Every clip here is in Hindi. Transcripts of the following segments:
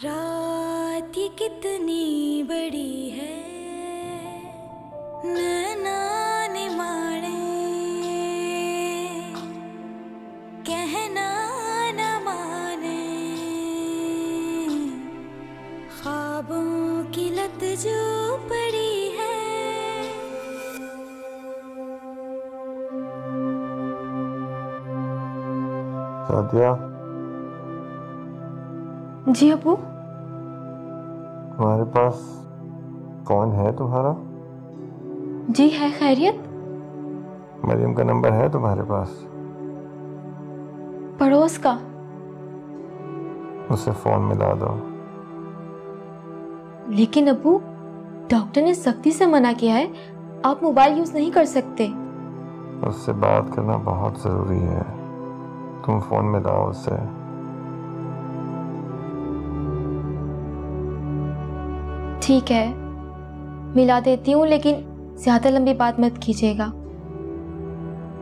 रात ये कितनी बड़ी है, नैना ने माने, कहना न माने, ख्वाबों की लत जो पड़ी है। सादिया। जी अबू। तुम्हारे पास फोन है तुम्हारा? जी है, खैरियत? मरियम का नंबर है तुम्हारे पास? पड़ोस का। उसे फोन मिला दो। लेकिन अबू, डॉक्टर ने सख्ती से मना किया है, आप मोबाइल यूज नहीं कर सकते। उससे बात करना बहुत जरूरी है, तुम फोन मिलाओ उसे। ठीक है, मिला देती हूँ, लेकिन ज्यादा लंबी बात मत कीजिएगा।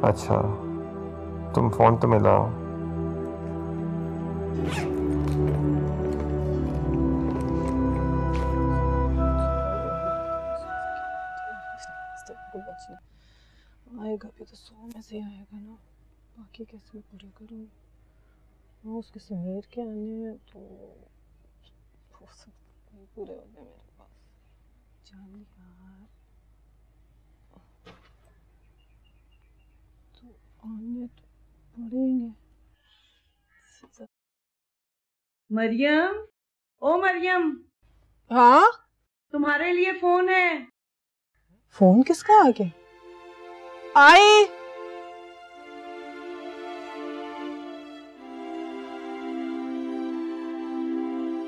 अच्छा, तुम फोन तो मिलाओ। आएगा भी तो 100 में से आएगा ना, बाकी कैसे मैं पूरा करूँगी? हाँ, उसके समीर के आने हैं तो हो सकता है पूरे हो गए मेरे पास। जान यार, तो आने तो पड़ेंगे। मरियम, ओ मरियम। हाँ, तुम्हारे लिए फोन है। फोन किसका आ गया? आए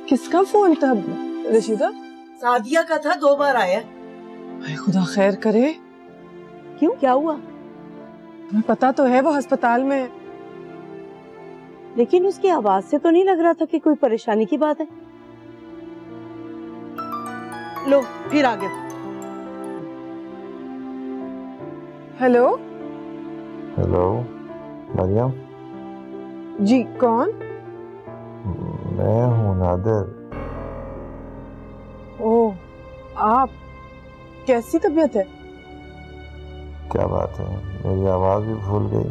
किसका फोन था रशीदा? सादिया का था, 2 बार आया। हाय खुदा खैर करे। क्यों, क्या हुआ? तुम्हें पता तो है वो अस्पताल में। लेकिन उसकी आवाज से तो नहीं लग रहा था कि कोई परेशानी की बात है। लो फिर आ गया। हेलो। हेलो मरियम। जी कौन? मैं हूँ नादिर। ओह, आप? कैसी तबीयत है? क्या बात है, मेरी आवाज भी भूल गई?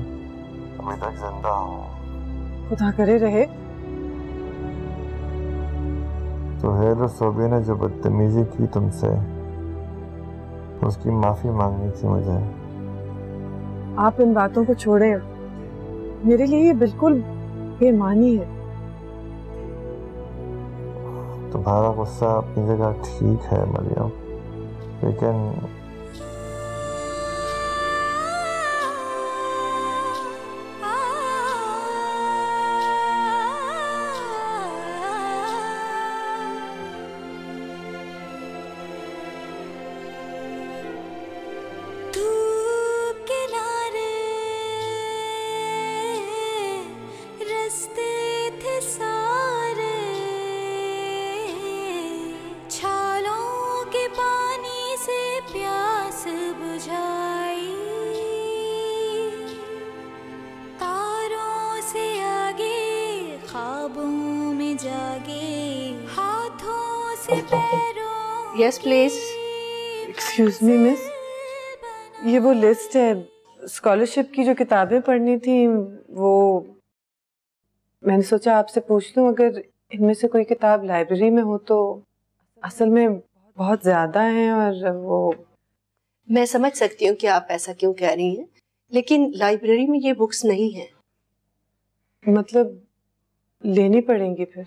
अभी तक जिंदा हूँ। खुदा करे रहे। सुहेल और सोबी ने जो बदतमीजी की तुमसे, उसकी माफी मांगनी थी मुझे। आप इन बातों को छोड़ें, मेरे लिए ये बिल्कुल बेमानी है। तुम्हारा गुस्सा अपनी जगह ठीक है मरियम, लेकिन yes please. Excuse me miss, ये वो लिस्ट है स्कॉलरशिप की जो किताबें पढ़नी थी, वो मैंने सोचा आपसे पूछ लूं अगर इनमें से कोई किताब लाइब्रेरी में हो तो। असल में बहुत ज्यादा हैं और वो। मैं समझ सकती हूँ कि आप ऐसा क्यों कह रही हैं, लेकिन लाइब्रेरी में ये बुक्स नहीं है। मतलब लेनी पड़ेंगी फिर?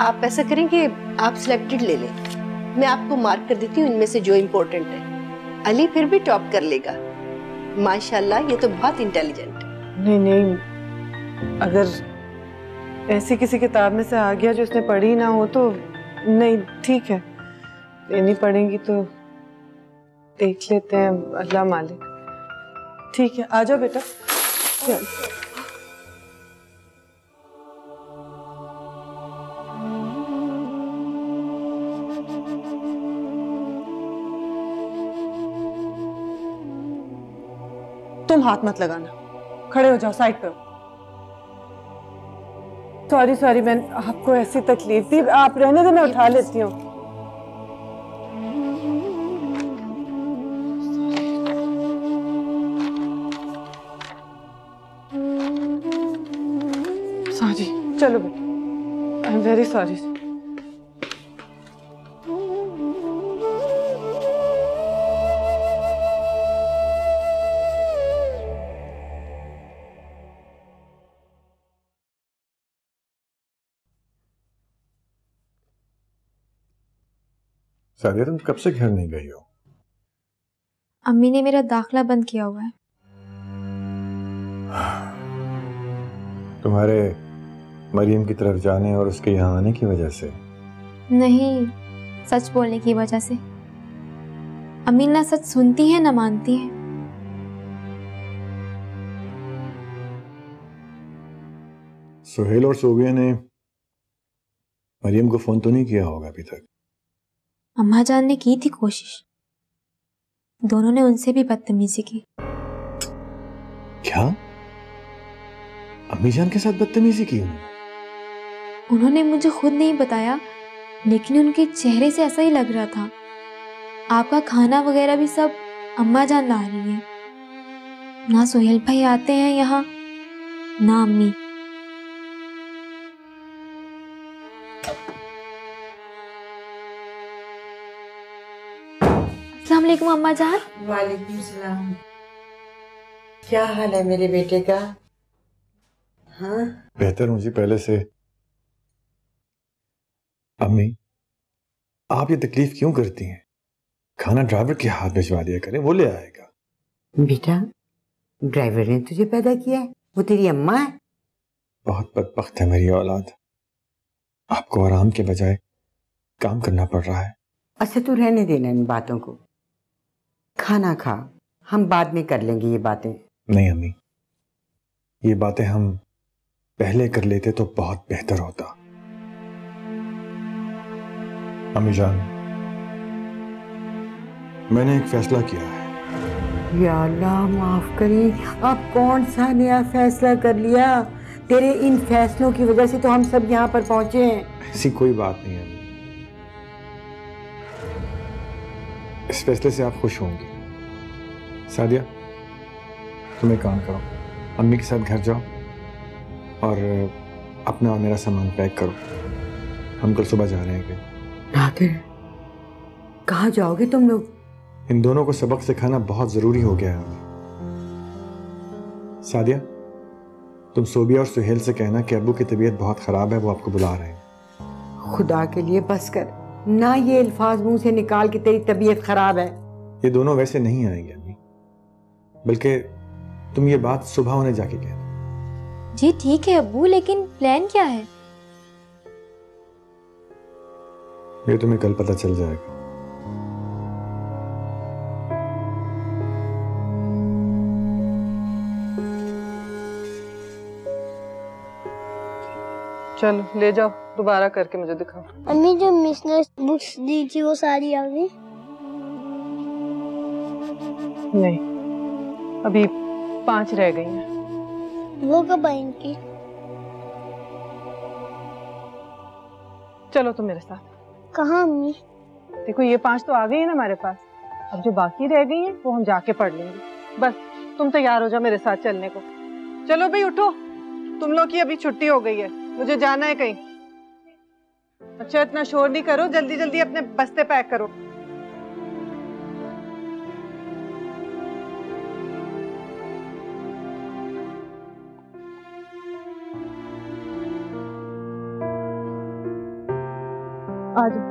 आप ऐसा करें कि आप सिलेक्टेड ले लें, मैं आपको मार्क कर देती हूँ इनमें से जो इम्पोर्टेंट है। अली फिर भी टॉप कर लेगा, माशाल्लाह ये तो बहुत इंटेलिजेंट है। नहीं नहीं, अगर ऐसी किसी किताब में से आ गया जो उसने पढ़ी ना हो तो नहीं, ठीक है, लेनी पड़ेगी तो देख लेते हैं, अल्लाह मालिक। ठीक है, आ जाओ बेटा। चल। तुम हाथ मत लगाना, खड़े हो जाओ, साइड पे हो। सॉरी सॉरी, मैं आपको ऐसी तकलीफ दी, आप रहने दो, मैं उठा लेती हूँ। सॉरी, चलो बेटा, I am very sorry. Sadia, तुम कब से घर नहीं गई हो? अम्मी ने मेरा दाखिला बंद किया हुआ है। तुम्हारे मरियम की तरफ जाने और उसके यहाँ आने की वजह से? नहीं, सच बोलने की वजह से। अम्मी ना सच सुनती है ना मानती है। सुहेल और सोबिया ने मरियम को फोन तो नहीं किया होगा अभी तक? अम्मा जान ने की थी कोशिश, दोनों ने उनसे भी बदतमीजी की। क्या? अम्मी जान के साथ बदतमीजी की उन्होंने मुझे खुद नहीं बताया, लेकिन उनके चेहरे से ऐसा ही लग रहा था। आपका खाना वगैरह भी सब अम्मा जान ला रही है, ना सोहेल भाई आते हैं यहाँ, ना अम्मी। अस्सलाम वालेकुम अम्मा जान। वालेकुम सलाम। क्या हाल है मेरे बेटे का? हाँ, बेहतर हूं जी पहले से। अम्मी, आप ये तकलीफ क्यों करती हैं? खाना ड्राइवर के हाथ भिजवा दिया करें, वो ले आएगा। बेटा, ड्राइवर ने तुझे पैदा किया है, वो तेरी अम्मा है। बहुत बदबख्त है मेरी औलाद, आपको आराम के बजाय काम करना पड़ रहा है। अच्छा, तू रहने देना इन बातों को, खाना खा, हम बाद में कर लेंगे ये बातें। नहीं अम्मी, ये बातें हम पहले कर लेते तो बहुत बेहतर होता। अम्मी जान, मैंने एक फैसला किया है। या अल्लाह माफ करी, अब कौन सा नया फैसला कर लिया? तेरे इन फैसलों की वजह से तो हम सब यहाँ पर पहुंचे हैं। ऐसी कोई बात नहीं है अम्मी, इस फैसले से आप खुश होंगी। सादिया, तुम एक काम करो, अम्मी के साथ घर जाओ और अपना और मेरा सामान पैक करो, हम कल सुबह जा रहे हैं कहीं। नादिर, कहाँ जाओगे तुम लोग? इन दोनों को सबक सिखाना बहुत जरूरी हो गया है अम्मी। सादिया, तुम सोबिया और सुहेल से कहना कि अब्बू की तबीयत बहुत खराब है, वो आपको बुला रहे हैं। खुदा के लिए बस कर ना, ये अल्फाज मुंह से निकाल के तेरी तबीयत खराब है। ये दोनों वैसे नहीं आएंगे अम्मी, बल्कि तुम ये बात सुबह उन्हें जाके कहना। जी ठीक है अब्बू, लेकिन प्लान क्या है? ये तुम्हें कल पता चल जाएगा। चलो ले जाओ, दोबारा करके मुझे दिखाओ। अम्मी, जो मिस ने बुक्स दी थी वो सारी आ गई? नहीं, अभी 5 रह गई हैं। वो कब आएंगी? चलो तुम मेरे साथ। कहाँ अम्मी? देखो ये 5 तो आ गई है ना हमारे पास, अब जो बाकी रह गई हैं वो हम जाके पढ़ लेंगे। बस तुम तैयार हो जाओ मेरे साथ चलने को। चलो भाई उठो, तुम लोग की अभी छुट्टी हो गई है, मुझे जाना है कहीं। अच्छा इतना शोर नहीं करो, जल्दी जल्दी अपने बस्ते पैक करो। आ जाओ।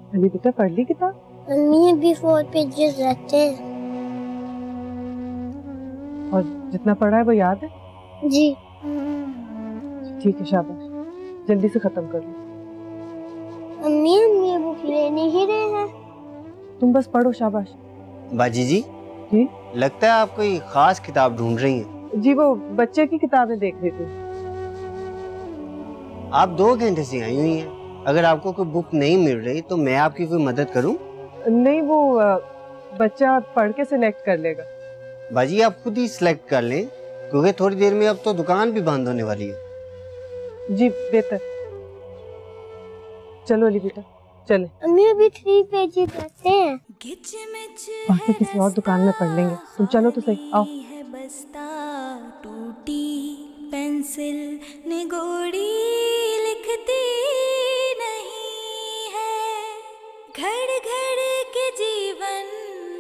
अली बेटा पढ़ ली किताब? मम्मी अभी 4 पेजेस रहते हैं। और जितना पढ़ा है वो याद है? जी। ठीक है, शाबाश, जल्दी से खत्म कर लो। मम्मी हम ये बुक ले नहीं रहे हैं। तुम बस पढ़ो, शाबाश। बाजी जी, जी लगता है आप कोई खास किताब ढूंढ रही हैं। जी, वो बच्चे की किताबें देख रही थी। आप 2 घंटे से आई हुई हैं। अगर आपको कोई बुक नहीं मिल रही तो मैं आपकी कोई मदद करूं? नहीं, वो बच्चा पढ़ के सिलेक्ट कर लेगा। बाजी आप खुद ही सिलेक्ट कर लें, क्योंकि थोड़ी देर में अब तो दुकान भी बंद होने वाली है। जी बेहतर, चलो अली बेटा चले। मम्मी अभी 3 पेजेस रहते हैं। बाकी किसी और दुकान में पढ़ लेंगे, तुम चलो तो सही, आओ। टूटी पेंसिल निगोड़ी लिखती नहीं है, घड़ घड़ के जीवन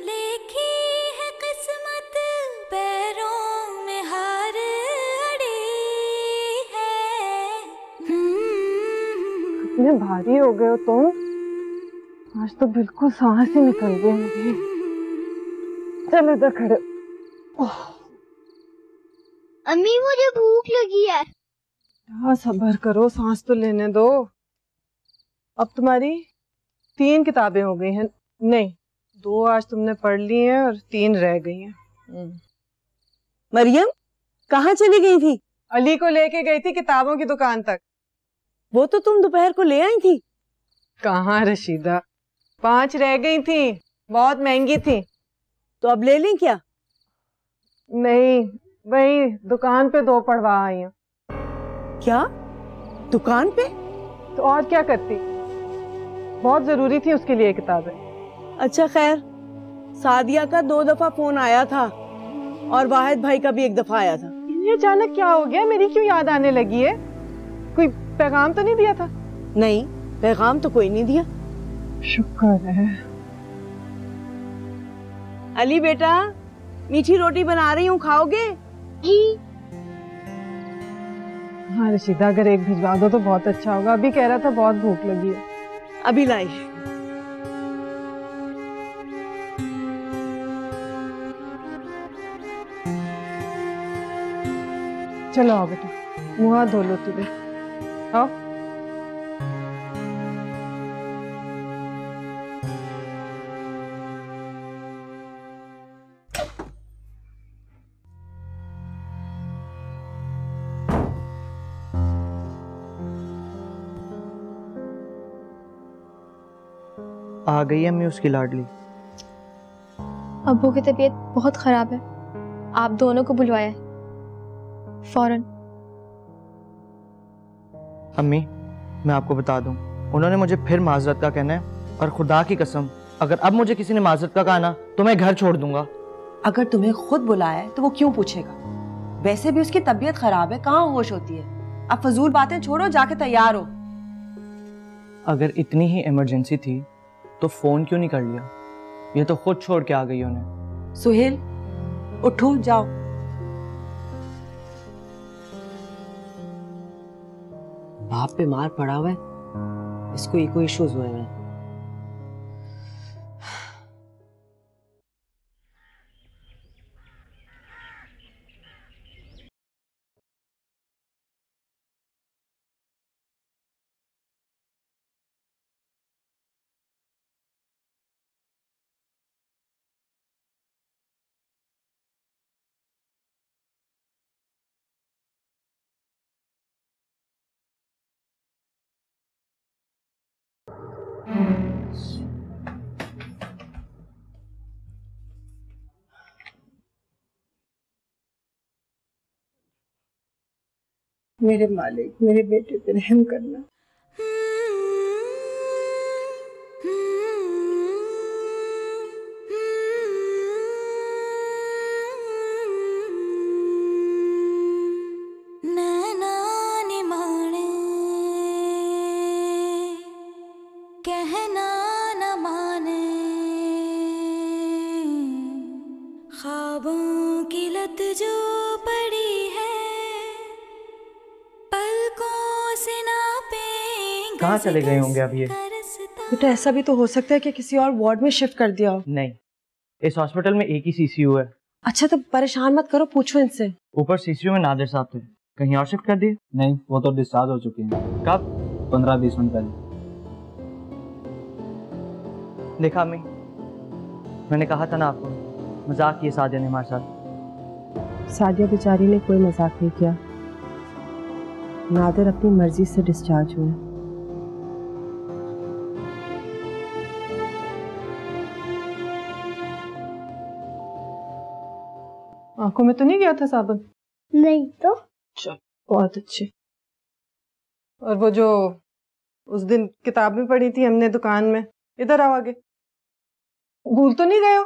लेखी है किस्मत, पैरों में हार अड़ी है। इतने भारी हो गए हो तुम, आज तो बिल्कुल सांस ही निकल गई मेरी। चलो इधर खड़े। अम्मी मुझे भूख लगी है। हाँ सब्र करो, सांस तो लेने दो। अब तुम्हारी 3 किताबें हो गई हैं। नहीं, 2 आज तुमने पढ़ ली हैं और 3 रह गई हैं। मरियम कहाँ चली गई थी? अली को लेके गई थी किताबों की दुकान तक। वो तो तुम दोपहर को ले आई थी। कहाँ रशीदा, 5 रह गई थी, बहुत महंगी थी। तो अब ले लें क्या? नहीं, वही दुकान पे 2 पढ़वा आई हूँ। क्या दुकान पे? तो और क्या करती, बहुत जरूरी थी उसके लिए किताबें। अच्छा खैर, सादिया का 2 दफा फोन आया था और वाहिद भाई का भी 1 दफा आया था। इन्हें अचानक क्या हो गया, मेरी क्यों याद आने लगी है? कोई पैगाम तो नहीं दिया था? नहीं, पैगाम तो कोई नहीं दिया। शुक्र है। अली बेटा, मीठी रोटी बना रही हूँ, खाओगे? जी। हाँ रशीदा, अगर 1 भिजवा दो तो बहुत अच्छा होगा। अभी कह रहा था बहुत भूख लगी है। अभी लाई। चलो आओ बेटा, मुँह हाथ धो लो तुम्हें, आओ। आ गई है अम्मी उसकी लाडली। अब्बू की तबीयत बहुत खराब है, आप दोनों को बुलवाया है फौरन। अम्मी मैं आपको बता दूं, उन्होंने मुझे फिर माजरत का कहना है, और खुदा की कसम अगर अब मुझे किसी ने माजरत का कहा ना तो मैं घर छोड़ दूंगा। अगर तुम्हें खुद बुलाया है तो वो क्यों पूछेगा? वैसे भी उसकी तबीयत खराब है, कहाँ होश होती है। अब फजूल बातें छोड़ो, जाके तैयार हो। अगर इतनी ही इमरजेंसी थी तो फोन क्यों नहीं कर लिया? ये तो खुद छोड़ के आ गई उन्हें। सुहेल उठो, जाओ। बाप पे मार पड़ा हुआ है, इसको इको इश्यूज हुए हैं। मेरे मालिक, मेरे बेटे पे रहम करना। कहना न माने, ख्वाबों की लत जो पड़ी है, पलकों से नापेंगे। कहाँ चले गए होंगे अब ये? बेटा ऐसा भी तो हो सकता है कि किसी और वार्ड में शिफ्ट कर दिया हो। नहीं, इस हॉस्पिटल में एक ही सीसीयू है। अच्छा तो परेशान मत करो, पूछो इनसे। ऊपर सीसीयू में नादिर साहब थे, कहीं और शिफ्ट कर दिए? नहीं, वो तो डिस्चार्ज हो चुके हैं। कब? 15-20 मिनट पहले। देखा अम्मी, मैंने कहा था ना आपको, मजाक किया सादिया ने हमारे साथ। सादिया बेचारी ने कोई मजाक नहीं किया। नादिर अपनी मर्जी से डिस्चार्ज हुए। आंखों में तो नहीं गया था साबुन? नहीं तो। चल बहुत अच्छे। और वो जो उस दिन किताब में पढ़ी थी हमने दुकान में, इधर आओ आगे। भूल तो नहीं गए हो?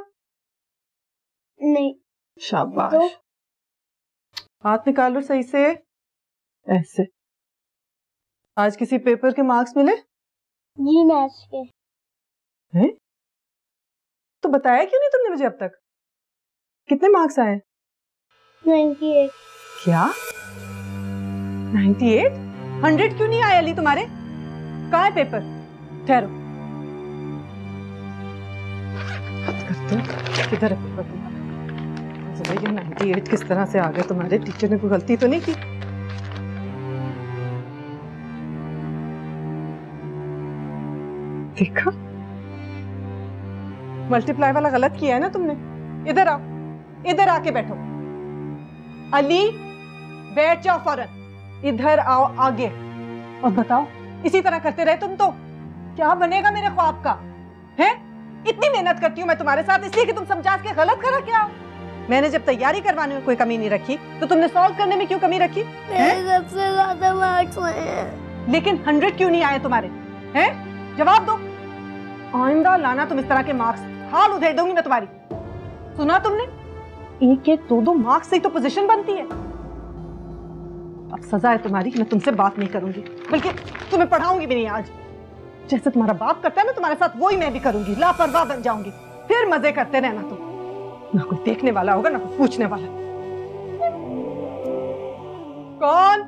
नहीं। शाबाश। तो? हाथ निकालो सही से, ऐसे। आज किसी पेपर के मार्क्स मिले? जी मैथ्स के। हैं? तो बताया क्यों नहीं तुमने मुझे अब तक? कितने मार्क्स आए? 98। क्या? 98? 100 क्यों नहीं आए अली तुम्हारे? कहाँ है पेपर? ठहरो। किधर है पेपर तुम्हारा? 98 किस तरह से आ गए तुम्हारे? टीचर ने कोई गलती तो नहीं की? देखा, मल्टीप्लाई वाला गलत किया है ना तुमने। इधर आओ, इधर आके बैठो। अली बैठ जाओ फौरन। इधर आओ आगे। और बताओ, इसी तरह करते रहे तुम तो क्या बनेगा मेरे ख्वाब का? है? इतनी मेहनत करती हूँ मैं तुम्हारे साथ, इसलिए कि तुम समझा के गलत करा क्या? मैंने जब तैयारी करवाने में कोई कमी नहीं रखी, तो तुमने सॉल्व करने में क्यों कमी रखी? मेरे सबसे ज्यादा मार्क्स आए हैं। लेकिन 100 क्यों नहीं आए तुम्हारे? हैं? जवाब दो। आइंदा लाना तुम इस तरह के मार्क्स, हाल उधेड़ दूंगी मैं तुम्हारी। सुना तुमने? एक एक दो मार्क्स से ही तो पोजीशन बनती है। अब सजा है तुम्हारी कि मैं तुमसे बात नहीं करूंगी, बल्कि तुम्हें पढ़ाऊंगी भी नहीं आज। जैसे तुम्हारा बाप करता है ना तुम्हारे साथ, वही मैं भी करूंगी। लापरवाह बन जाऊंगी, फिर मजे करते रहना तुम। ना कोई देखने वाला होगा, ना कोई पूछने वाला। कौन?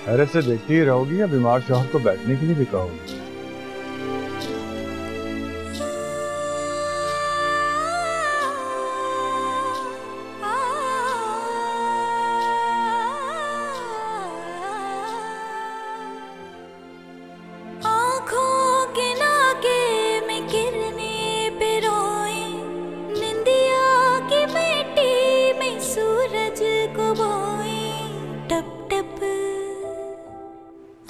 हैरत से देखती ही रहोगी या बीमार शौहर को बैठने के लिए भी कहोगी? आँखों के नाके में गिरने पे रोए, निंदिया की मिट्टी में सूरज को बोए, टप टप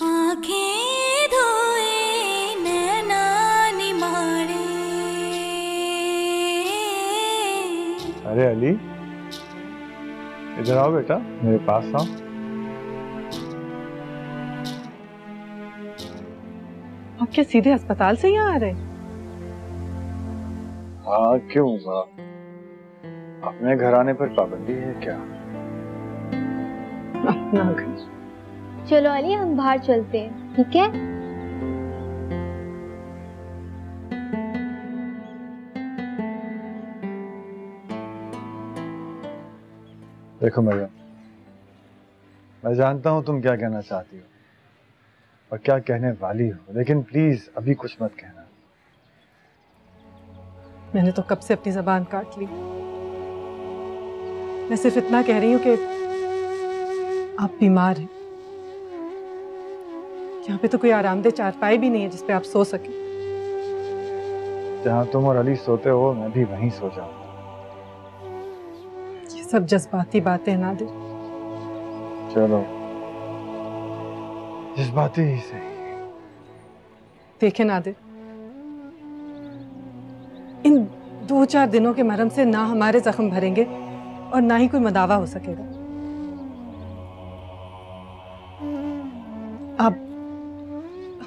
आँखें धोए, नैना निमाड़े। अरे अली, इधर आओ बेटा, मेरे पास आओ। आप क्या सीधे अस्पताल से यहाँ आ रहे? हाँ क्यों हुआ? अपने घर आने पर पाबंदी है क्या? अपना घर। चलो अली, हम बाहर चलते हैं, ठीक है? देखो मरियम, मैं जानता हूँ तुम क्या कहना चाहती हो और क्या कहने वाली हो, लेकिन प्लीज अभी कुछ मत कहना। मैंने तो कब से अपनी जबान काट ली। मैं सिर्फ इतना कह रही हूँ कि आप बीमार हैं। यहाँ पे तो कोई आरामदेह चारपाई भी नहीं है जिसपे आप सो सके। जहाँ तुम और अली सोते हो मैं भी वहीं सो जाऊंगा। ये सब जज्बाती बातें हैं नादिर। चलो जज्बाती ही सही। देखे नादिर, इन 2-4 दिनों के मरहम से ना हमारे जख्म भरेंगे और ना ही कोई मदावा हो सकेगा। आप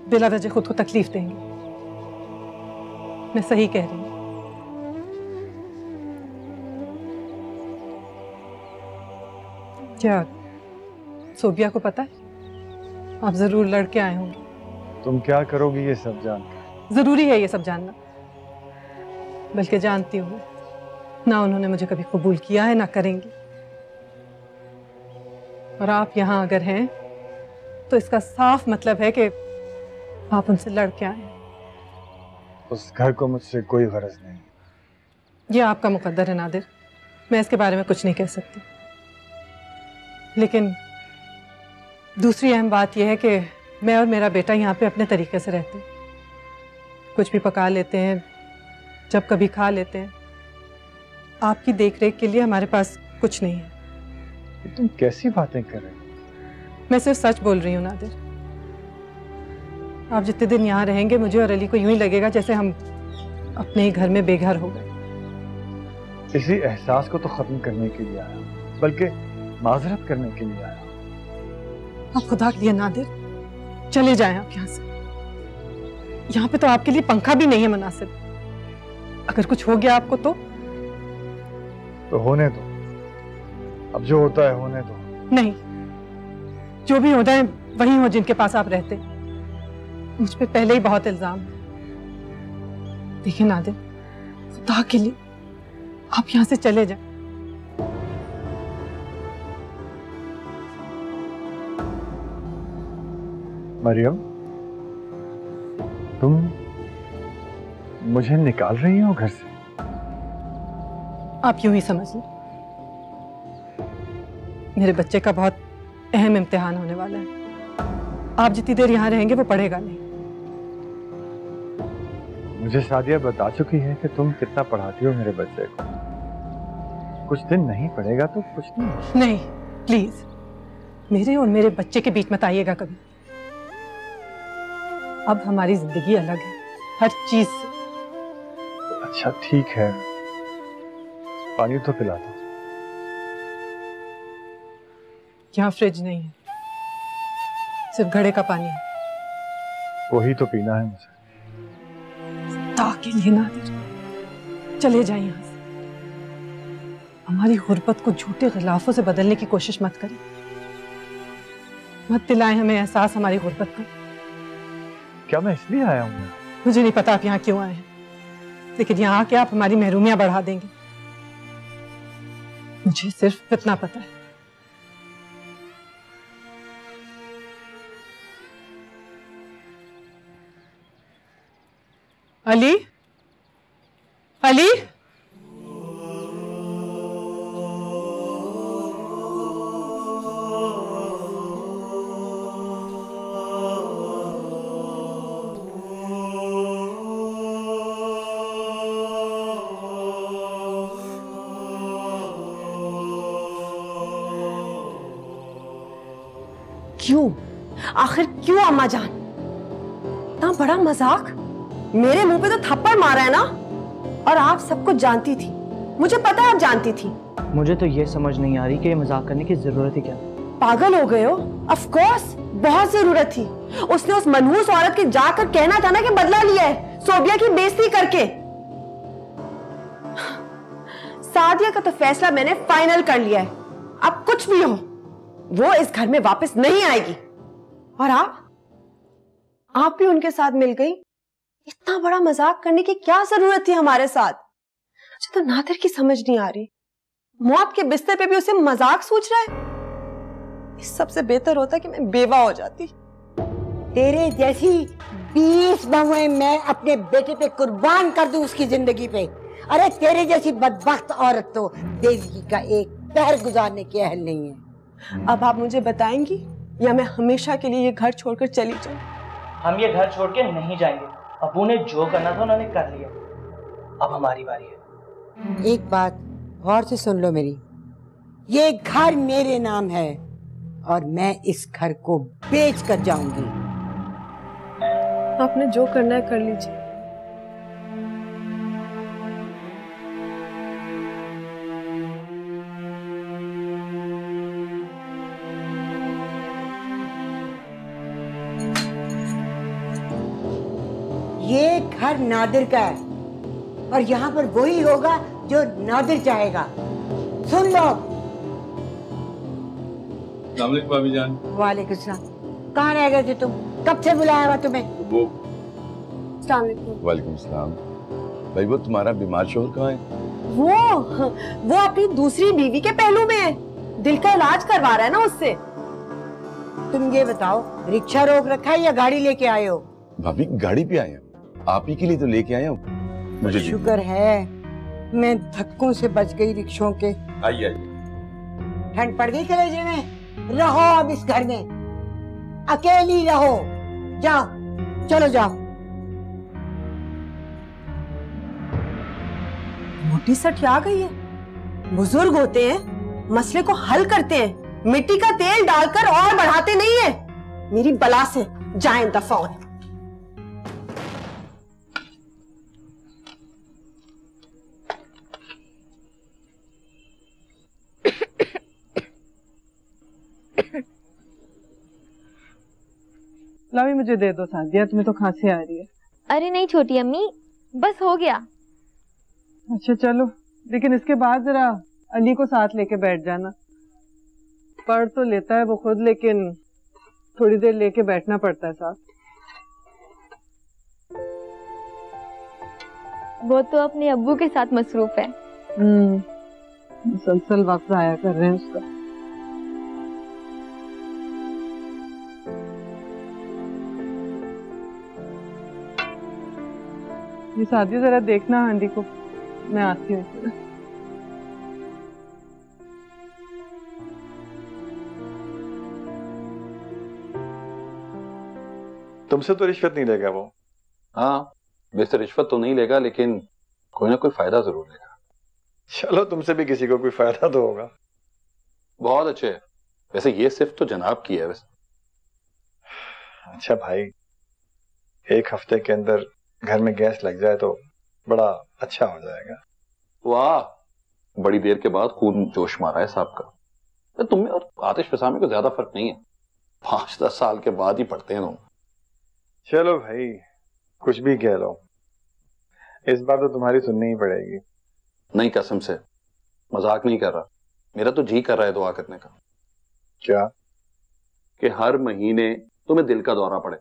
बिला वजह खुद को तकलीफ देंगे। मैं सही कह रही हूँ। क्या सोबिया को पता है? आप जरूर लड़के आए होंगे। तुम क्या करोगी ये सब जानकर? जरूरी है ये सब जानना, बल्कि जानती हूँ ना उन्होंने मुझे कभी कबूल किया है ना करेंगी। और आप यहाँ अगर हैं तो इसका साफ मतलब है कि आप उनसे लड़के आए हैं। उस घर को मुझसे कोई गरज नहीं। ये आपका मुकद्दर है नादिर, मैं इसके बारे में कुछ नहीं कह सकती। लेकिन दूसरी अहम बात यह है कि मैं और मेरा बेटा यहाँ पे अपने तरीके से रहते हैं। कुछ भी पका लेते हैं, जब कभी खा लेते हैं। आपकी देखरेख के लिए हमारे पास कुछ नहीं है। तुम कैसी बातें कर रही हो? मैं सिर्फ सच बोल रही हूँ नादिर। आप जितने दिन यहाँ रहेंगे मुझे और अली को यूं ही लगेगा जैसे हम अपने ही घर में बेघर हो गए। इसी एहसास को तो खत्म करने के लिए आया, बल्कि माजरत करने के लिए आया। आप खुदा के लिए नादिर चले जाएं आप यहाँ से। यहाँ पे तो आपके लिए पंखा भी नहीं है मुनासिब। अगर कुछ हो गया आपको तो होने दो। अब जो होता है होने दो। नहीं, जो भी हो जाए वही हो जिनके पास आप रहते। मुझ पे पहले ही बहुत इल्जाम है। देखिए नादिर, खुदा के लिए आप यहाँ से चले जाएं। मरियम, तुम मुझे निकाल रही हो घर से? आप यूं ही समझ लो, मेरे बच्चे का बहुत अहम इम्तिहान होने वाला है। आप जितनी देर यहाँ रहेंगे वो पढ़ेगा नहीं। मुझे सादिया बता चुकी है कि तुम कितना पढ़ाती हो मेरे बच्चे को। कुछ दिन नहीं पढ़ेगा तो कुछ नहीं। नहीं, प्लीज मेरे और मेरे बच्चे के बीच मत आइएगा कभी। अब हमारी जिंदगी अलग है हर चीज से। अच्छा ठीक है, पानी तो पिला दो। यहाँ फ्रिज नहीं है, सिर्फ घड़े का पानी है। वही तो पीना है मुझे। ताकि लिए नादिर चले जाए यहाँ से। हमारी गुर्बत को झूठे खिलाफों से बदलने की कोशिश मत करें। मत दिलाएं हमें एहसास हमारी गुर्बत का। क्या मैं इसलिए आया हूँ? मुझे नहीं पता आप यहाँ क्यों आए हैं, लेकिन यहाँ आके आप हमारी महरूमियां बढ़ा देंगे। मुझे सिर्फ इतना पता है। अली, अली, क्यों? आखिर क्यों अम्मा जान? इतना बड़ा मजाक? मेरे मुंह पे तो थप्पड़ मारा है ना। और आप सब कुछ जानती थी, मुझे पता है आप जानती थी। मुझे तो ये समझ नहीं आ रही कि ये मजाक करने की जरूरत है क्या? पागल हो गए हो? ऑफ कोर्स बहुत जरूरत थी। उसने उस मनहूस औरत के जाकर कहना था ना कि बदला लिया है सोबिया की बेइज्जती करके। सादिया का तो फैसला मैंने फाइनल कर लिया है। अब कुछ भी हो, वो इस घर में वापस नहीं आएगी। और आप भी उनके साथ मिल गई। इतना बड़ा मजाक करने की क्या जरूरत थी हमारे साथ? मुझे तो नादिर की समझ नहीं आ रही। मौत के बिस्तर पे भी उसे मजाक सूझ रहा है। इस सबसे बेहतर होता कि मैं बेवा हो जाती। तेरे जैसी 20 बहुएं मैं अपने बेटे पे कुर्बान कर दूं उसकी जिंदगी पे। अरे तेरे जैसी बदबख्त औरत तो जिंदगी का एक पहर गुजारने की अहल नहीं है। अब आप मुझे बताएंगी या मैं हमेशा के लिए ये घर छोड़कर चली जाऊं? हम ये घर छोड़ के नहीं जाएंगे। अबू ने जो करना था उन्होंने कर लिया, अब हमारी बारी है। एक बात गौर से सुन लो मेरी, ये घर मेरे नाम है और मैं इस घर को बेच कर जाऊंगी। आपने जो करना है कर लीजिए। ये घर नादिर का है और यहाँ पर वही होगा जो नादिर चाहेगा। सुन लो। अस्सलाम वालेकुम भाभी जान। वालेकुम सलाम। कहाँ रह गए थे तुम? कब से बुलाया हुआ तुम्हें? वो अस्सलाम वालेकुम। वालेकुम सलाम। भाई वो तुम्हारा बीमार शोहर कहाँ है? वो अपनी दूसरी बीवी के पहलू में है, दिल का इलाज करवा रहा है ना उससे। तुम ये बताओ, रिक्शा रोक रखा है या गाड़ी लेके आए हो? भाभी गाड़ी पे आए हैं, आप ही के लिए तो लेके आया हूँ। मुझे शुक्र है मैं धक्कों से बच गई रिक्शों के। आइए आइए। ठंड पड़ गई कलेजे में? रहो अब इस घर में, अकेली रहो। जाओ, चलो जाओ। मोटी सठिया गई है। बुजुर्ग होते हैं, मसले को हल करते हैं, मिट्टी का तेल डालकर और बढ़ाते नहीं है। मेरी बला से जाए दफा होने। लावी मुझे दे दो सादिया, तुम्हें तो खांसी आ रही है। अरे नहीं छोटी अम्मी, बस हो गया। अच्छा चलो, लेकिन इसके बाद जरा अली को साथ लेके बैठ जाना। पढ़ तो लेता है वो खुद, लेकिन थोड़ी देर लेके बैठना पड़ता है साथ। वो तो अपने अब्बू के साथ मसरूफ है। मुसलसल वक्त आया कर रहे हैं उसका। ये सादिया जरा देखना आंटी को, मैं आती हूँ। तुमसे तो रिश्वत नहीं लेगा वो। हाँ, वैसे रिश्वत तो नहीं लेगा, लेकिन कोई ना कोई फायदा जरूर लेगा। चलो, तुमसे भी किसी को कोई फायदा तो होगा। बहुत अच्छे है। वैसे ये सिर्फ तो जनाब की है वैसे। अच्छा भाई, एक हफ्ते के अंदर घर में गैस लग जाए तो बड़ा अच्छा हो जाएगा। वाह, बड़ी देर के बाद खून जोश मारा है साहब का। तुम्हें और आतिश फसामी को ज्यादा फर्क नहीं है, 5-10 साल के बाद ही पढ़ते हैं तुम। चलो भाई, कुछ भी कह लो, इस बार तो तुम्हारी सुननी ही पड़ेगी। नहीं, कसम से मजाक नहीं कर रहा, मेरा तो जी कर रहा है दुआ करने का। क्या? कि हर महीने तुम्हें दिल का दौरा पड़े,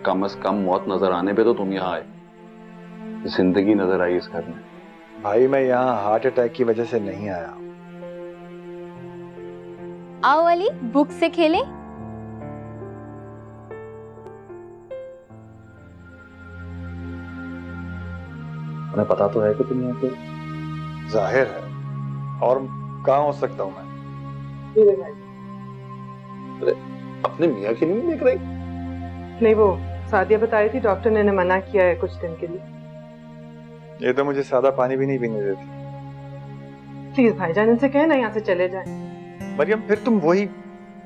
कम से कम मौत नजर आने पे तो तुम यहाँ आए, जिंदगी नजर आई इस घर में। भाई मैं यहाँ हार्ट अटैक की वजह से नहीं आया। आओ अली, बुक से खेलें। उन्हें पता तो है कि तुम यहाँ पे? जाहिर है, और कहाँ हो सकता हूँ मैं? अरे अपने मियाँ की नहीं देख रही? नहीं, वो सादिया बताई थी, डॉक्टर ने मना किया है कुछ दिन के लिए। ये तो मुझे सादा पानी भी नहीं पीने देती। प्लीज भाईजान, इनसे कहना यहाँ से चले जाएं। मरियम, फिर तुम वही।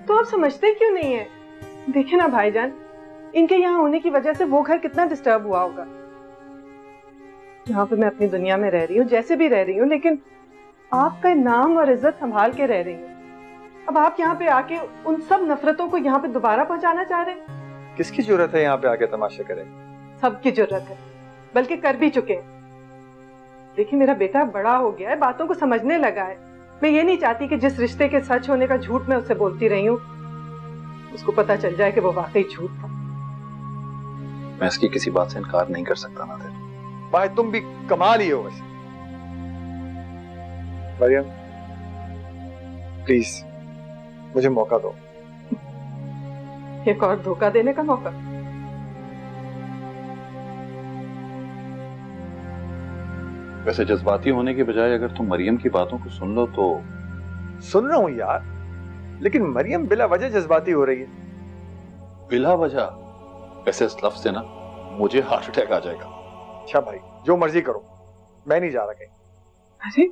तो आप समझते क्यों नहीं है? देखे ना भाईजान, इनके यहाँ होने की वजह से वो घर कितना डिस्टर्ब हुआ होगा। यहाँ पे मैं अपनी दुनिया में रह रही हूँ, जैसे भी रह रही हूँ, लेकिन आपका नाम और इज्जत संभाल के रह रही हूँ। अब आप यहाँ पे आके उन सब नफरतों को यहाँ पे दोबारा पहुंचाना चाह रहे हैं। किसकी जरूरत है यहाँ पे आके तमाशा करें? सबकी जरूरत है, बल्कि कर भी चुके हैं। देखिए, मेरा बेटा बड़ा हो गया है, बातों को समझने लगा है। मैं ये नहीं चाहती कि जिस रिश्ते के सच होने का झूठ मैं उससे बोलती रही हूँ, उसको पता चल जाए कि वो वाकई झूठ था। मैं इसकी किसी बात से इनकार नहीं कर सकता ना। भाई तुम भी कमाल ही हो वैसे। मरियम प्लीज मुझे मौका दो। एक और धोखा देने का मौका? वैसे जज्बाती होने के बजाय अगर तुम मरियम की बातों को सुन लो तो। सुन रहा हूं यार, लेकिन मरियम बिला वजह जज्बाती हो रही है। बिला वजह? वैसे इस लफ्ज से ना मुझे हार्ट अटैक आ जाएगा। अच्छा भाई, जो मर्जी करो, मैं नहीं जा रहा कहीं। अरे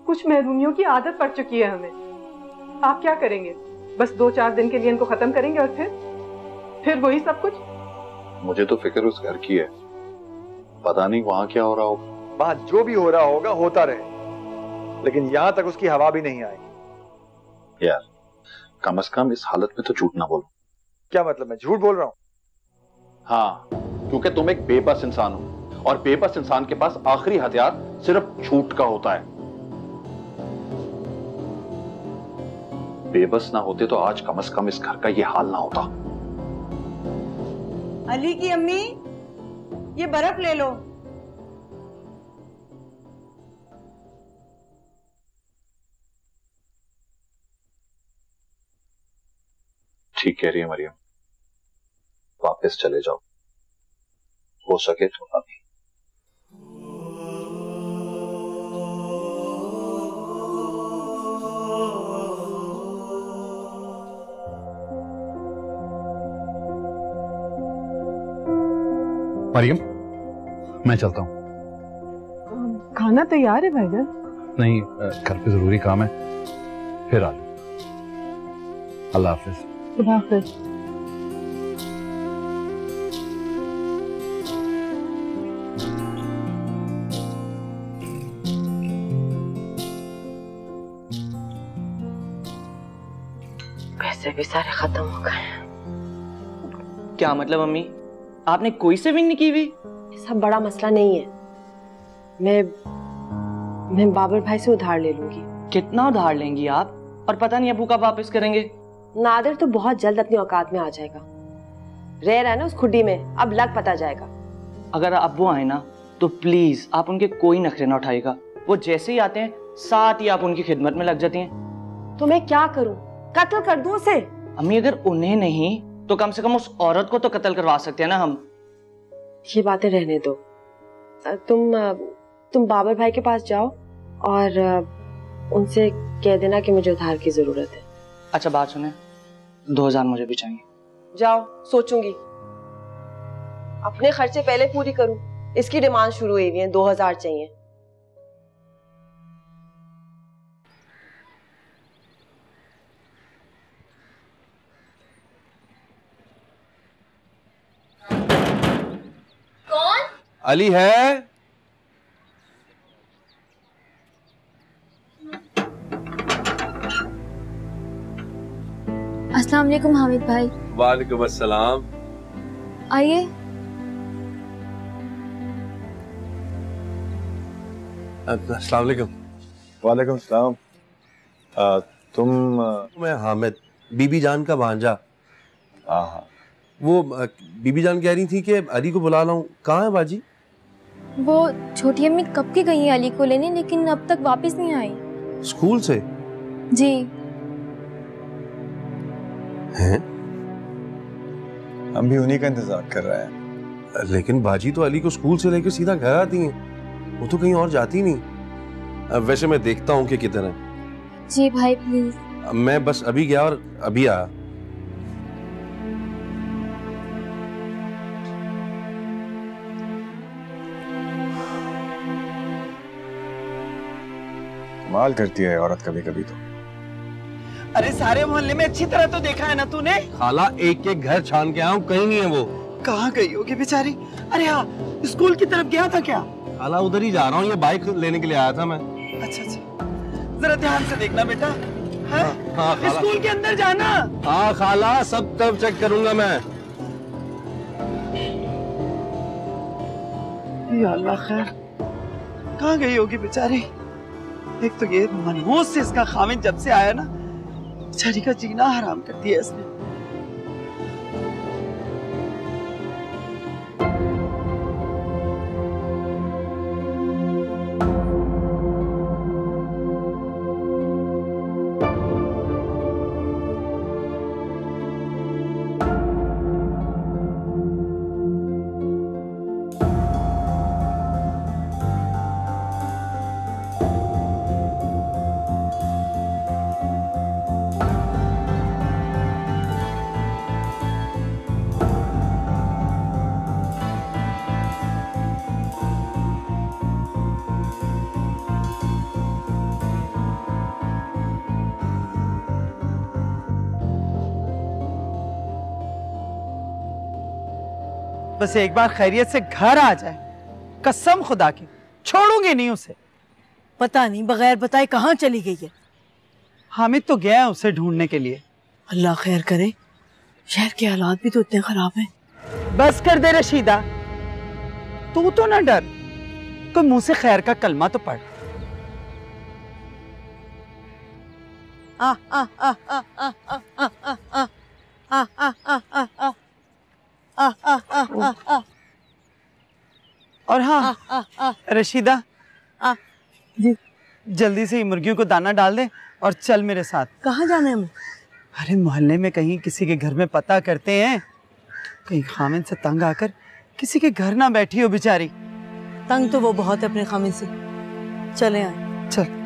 कुछ महरूमियों की आदत पड़ चुकी है हमें। आप क्या करेंगे? बस 2-4 दिन के लिए इनको खत्म करेंगे और फिर वही सब कुछ? मुझे तो फिक्र उस घर की है, पता नहीं वहां क्या हो रहा होगा। वहां जो भी हो रहा होगा होता रहे, लेकिन यहां तक उसकी हवा भी नहीं आएगी। यार कम से कम इस हालत में तो झूठ ना बोलो। क्या मतलब मैं झूठ बोल रहा हूं? हाँ, क्योंकि तुम एक बेबस इंसान हो और बेबस इंसान के पास आखिरी हथियार सिर्फ झूठ का होता है। बेबस ना होते तो आज कम से कम इस घर का ये हाल ना होता। अली की अम्मी, ये बर्फ ले लो। ठीक कह रही है मरियम, वापस चले जाओ, हो सके तो अभी। मरियम, मैं चलता हूँ। खाना तैयार है भाईजान? नहीं, घर पे जरूरी काम है, फिर आ जाओ। अल्लाह हाफिज। खुदा हाफिज। पैसे भी सारे खत्म हो गए। क्या मतलब मम्मी, आपने कोई सेविंग नहीं की हुई? सब बड़ा मसला नहीं है। मैं बाबर भाई से उधार ले लूंगी। कितना उधार लेंगी आप? और पता नहीं अबू कब वापस करेंगे। नादिर तो बहुत जल्द अपनी औकात में आ जाएगा। रह रहा है ना उस खुड्डी में, अब लग पता जाएगा। अगर अब्बू आए ना तो प्लीज आप उनके कोई नखरे ना उठाएगा। वो जैसे ही आते हैं साथ ही आप उनकी खिदमत में लग जाती हैं। तो मैं क्या करूं? कत्ल कर दूं उसे? अम्मी, अगर उन्हें नहीं तो कम से कम उस औरत को तो कत्ल करवा सकते हैं ना हम। ये बातें रहने दो। तुम बाबर भाई के पास जाओ और उनसे कह देना कि मुझे उधार की जरूरत है। अच्छा बात सुने, 2000 मुझे भी चाहिए। जाओ, सोचूंगी। अपने खर्चे पहले पूरी करूं, इसकी डिमांड शुरू हुई है। 2000 चाहिए। कौन? अली है? अस्सलाम वालेकुम हामिद भाई। वालेकुम अस्सलाम। आइए। अस्सलाम वालेकुम। वालेकुम सलाम। तुम? मैं हामिद, बीबी जान का भांजा। हाँ, वो बीबी जान कह रही थी कि अली को बुला लाऊं। कहाँ है बाजी? वो छोटी अम्मी कब की गई है अली को लेने, लेकिन अब तक वापस नहीं आई। स्कूल से? जी। हैं? हम भी उन्हीं का इंतजार कर रहे हैं। लेकिन बाजी तो अली को स्कूल से लेकर सीधा घर आती हैं, वो तो कहीं और जाती नहीं। वैसे मैं देखता हूँ कि किधर है। जी भाई प्लीज। मैं बस अभी गया और अभी आया। कमाल करती है औरत कभी कभी तो। अरे सारे मोहल्ले में अच्छी तरह तो देखा है ना तूने? खाला एक एक घर छान के आया हूँ, कहीं नहीं है वो। कहाँ गई होगी बेचारी? अरे हाँ, स्कूल की तरफ गया था क्या? खाला उधर ही जा रहा हूँ, ये बाइक लेने के लिए आया था मैं। अच्छा अच्छा, जरा ध्यान से देखना बेटा। हाँ, हाँ खाला। स्कूल के अंदर जाना। हाँ खाला, सब तरफ चेक करूंगा मैं। या अल्लाह खैर, कहाँ गई होगी बेचारी? एक तो ये मनहूस से इसका खामिद जब से आया ना, बेचारी का जीना हराम कर दिया इसने। बस एक बार खैरियत से घर आ जाए, कसम खुदा की छोड़ूंगी नहीं उसे। पता नहीं बगैर बताए कहाँ चली गई है। हामिद तो गया है उसे ढूंढने के लिए। अल्लाह खैर करे, शहर के हालात भी तो इतने खराब हैं। बस कर दे रशीदा, तू तो ना डर, कोई मुंह से खैर का कलमा तो पढ़। और हाँ रशीदा, जी जल्दी से मुर्गियों को दाना डाल दे और चल मेरे साथ। कहाँ जाना है हमें? अरे मोहल्ले में कहीं किसी के घर में पता करते हैं, कहीं खामिन से तंग आकर किसी के घर ना बैठी हो बेचारी। तंग तो वो बहुत है अपने खामिन से। चले आए। चल।